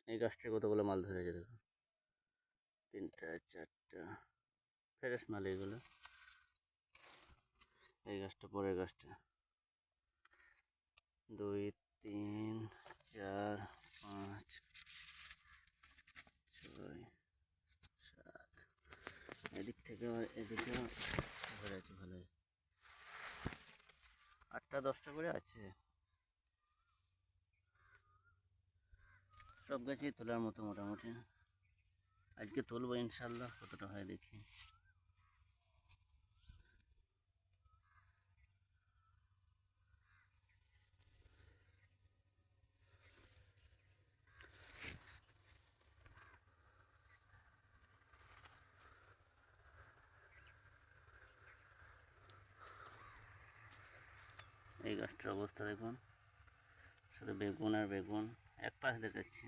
এই গাছটায় কতগুলো মাল ধরেছে দেখো, 3টা 4টা, ফ্রেশ মাল এইগুলো। এই গাছটা, পরের গাছটা, 2 3 4 5 6 7, এদিক থেকে এদিকেও ধরেছে ভালোই, 8টা 10টা করে আছে। সব গাছই তোলার মতো মোটামুটি। আজকে তুলবো ইনশাল্লাহ, কতটা হয় দেখি। এই গাছটার অবস্থা দেখুন, শুধু বেগুন আর বেগুন, এক পাশ দেখাচ্ছি।